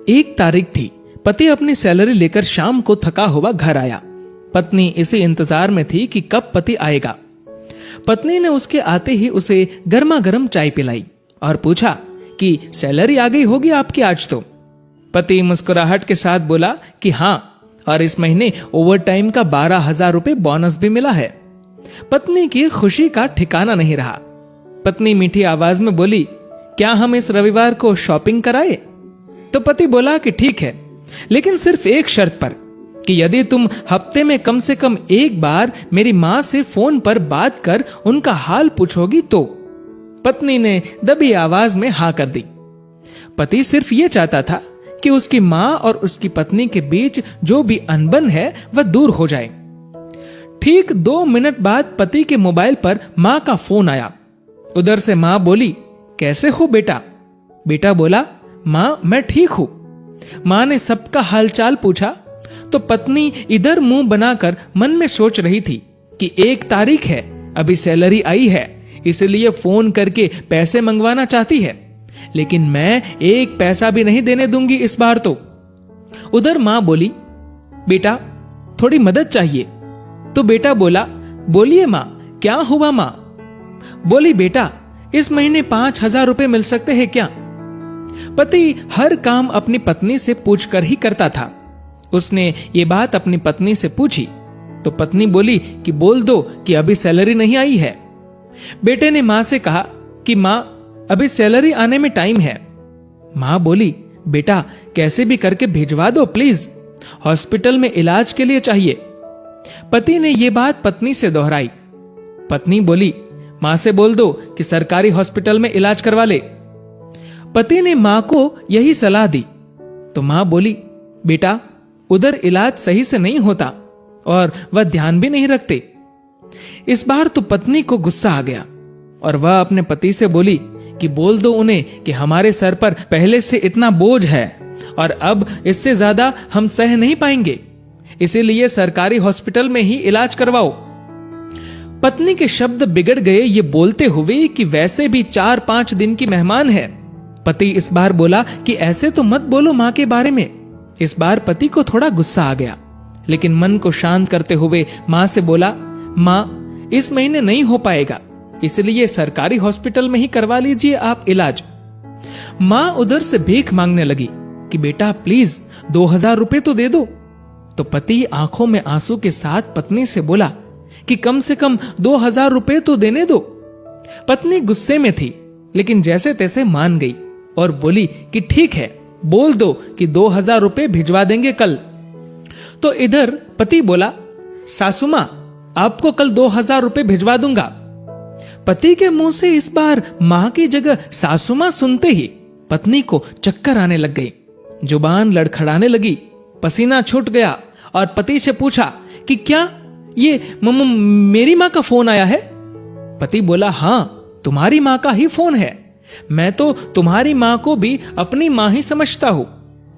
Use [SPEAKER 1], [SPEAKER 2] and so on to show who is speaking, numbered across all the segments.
[SPEAKER 1] 1 तारीख थी। पति अपनी सैलरी लेकर शाम को थका हुआ घर आया। पत्नी इसी इंतजार में थी कि कब पति आएगा। पत्नी ने उसके आते ही उसे गर्मा गर्म चाय पिलाई और पूछा कि सैलरी आ गई होगी आपकी आज तो। पति मुस्कुराहट के साथ बोला कि हाँ, और इस महीने ओवर टाइम का 12,000 रुपए बोनस भी मिला है। पत्नी की खुशी का ठिकाना नहीं रहा। पत्नी मीठी आवाज में बोली, क्या हम इस रविवार को शॉपिंग कराए? तो पति बोला कि ठीक है, लेकिन सिर्फ एक शर्त पर, कि यदि तुम हफ्ते में कम से कम एक बार मेरी मां से फोन पर बात कर उनका हाल पूछोगी तो। पत्नी ने दबी आवाज में हाँ कर दी। पति सिर्फ ये चाहता था कि उसकी मां और उसकी पत्नी के बीच जो भी अनबन है वह दूर हो जाए। ठीक 2 मिनट बाद पति के मोबाइल पर मां का फोन आया। उधर से मां बोली, कैसे हो बेटा? बेटा बोला, मां मैं ठीक हूं। मां ने सबका हालचाल पूछा तो पत्नी इधर मुंह बनाकर मन में सोच रही थी कि 1 तारीख है, अभी सैलरी आई है, इसलिए फोन करके पैसे मंगवाना चाहती है, लेकिन मैं 1 पैसा भी नहीं देने दूंगी इस बार तो। उधर मां बोली, बेटा थोड़ी मदद चाहिए। तो बेटा बोला, बोलिए मां, क्या हुआ मां? बोली, बेटा इस महीने 5,000 रुपए मिल सकते हैं क्या? पति हर काम अपनी पत्नी से पूछकर ही करता था। उसने ये बात अपनी पत्नी से पूछी तो पत्नी बोली कि बोल दो कि अभी सैलरी नहीं आई है। बेटे ने मां से कहा कि मां अभी सैलरी आने में टाइम है। मां बोली, बेटा कैसे भी करके भिजवा दो प्लीज, हॉस्पिटल में इलाज के लिए चाहिए। पति ने यह बात पत्नी से दोहराई। पत्नी बोली, मां से बोल दो कि सरकारी हॉस्पिटल में इलाज करवा ले। पति ने मां को यही सलाह दी तो मां बोली, बेटा उधर इलाज सही से नहीं होता और वह ध्यान भी नहीं रखते। इस बार तो पत्नी को गुस्सा आ गया और वह अपने पति से बोली कि बोल दो उन्हें कि हमारे सर पर पहले से इतना बोझ है और अब इससे ज्यादा हम सह नहीं पाएंगे, इसीलिए सरकारी हॉस्पिटल में ही इलाज करवाओ। पत्नी के शब्द बिगड़ गए ये बोलते हुए कि वैसे भी 4-5 दिन की मेहमान है। पति इस बार बोला कि ऐसे तो मत बोलो मां के बारे में। इस बार पति को थोड़ा गुस्सा आ गया, लेकिन मन को शांत करते हुए मां से बोला, मां इस महीने नहीं हो पाएगा, इसलिए सरकारी हॉस्पिटल में ही करवा लीजिए आप इलाज। मां उधर से भीख मांगने लगी कि बेटा प्लीज 2,000 रुपए तो दे दो। तो पति आंखों में आंसू के साथ पत्नी से बोला कि कम से कम 2,000 रुपए तो देने दो। पत्नी गुस्से में थी, लेकिन जैसे तैसे मान गई और बोली कि ठीक है, बोल दो कि 2,000 रुपए भिजवा देंगे कल। तो इधर पति बोला, सासू मां आपको कल 2,000 रुपए भिजवा दूंगा। पति के मुंह से इस बार मां की जगह सासू मां सुनते ही पत्नी को चक्कर आने लग गई, जुबान लड़खड़ाने लगी, पसीना छूट गया और पति से पूछा कि क्या ये मेरी मां का फोन आया है? पति बोला, हां तुम्हारी मां का ही फोन है, मैं तो तुम्हारी मां को भी अपनी मां ही समझता हूं,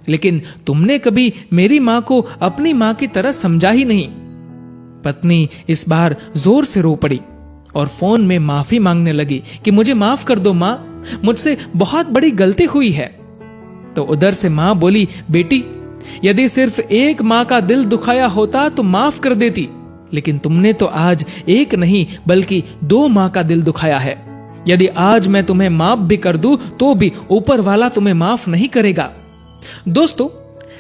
[SPEAKER 1] लेकिन तुमने कभी मेरी मां को अपनी मां की तरह समझा ही नहीं। पत्नी इस बार जोर से रो पड़ी और फोन में माफी मांगने लगी कि मुझे माफ कर दो मां, मुझसे बहुत बड़ी गलती हुई है। तो उधर से मां बोली, बेटी यदि सिर्फ एक मां का दिल दुखाया होता तो माफ कर देती, लेकिन तुमने तो आज एक नहीं बल्कि 2 मां का दिल दुखाया है। यदि आज मैं तुम्हें माफ भी कर दूं तो भी ऊपर वाला तुम्हें माफ नहीं करेगा। दोस्तों,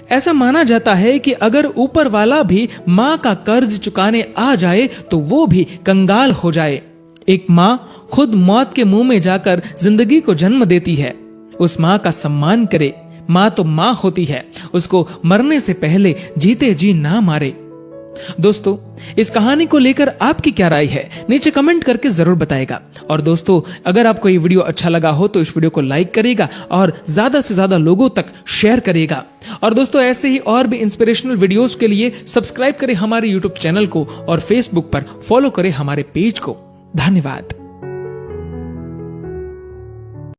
[SPEAKER 1] ऐसा माना जाता है कि अगर ऊपर वाला भी मां का कर्ज चुकाने आ जाए तो वो भी कंगाल हो जाए। एक मां खुद मौत के मुंह में जाकर जिंदगी को जन्म देती है। उस मां का सम्मान करे। मां तो मां होती है, उसको मरने से पहले जीते जी ना मारे। दोस्तों, इस कहानी को लेकर आपकी क्या राय है नीचे कमेंट करके जरूर बताएगा। और दोस्तों, अगर आपको ये वीडियो अच्छा लगा हो तो इस वीडियो को लाइक करिएगा और ज्यादा से ज्यादा लोगों तक शेयर करिएगा। और दोस्तों, ऐसे ही और भी इंस्पिरेशनल वीडियोस के लिए सब्सक्राइब करें हमारे यूट्यूब चैनल को और फेसबुक पर फॉलो करें हमारे पेज को। धन्यवाद।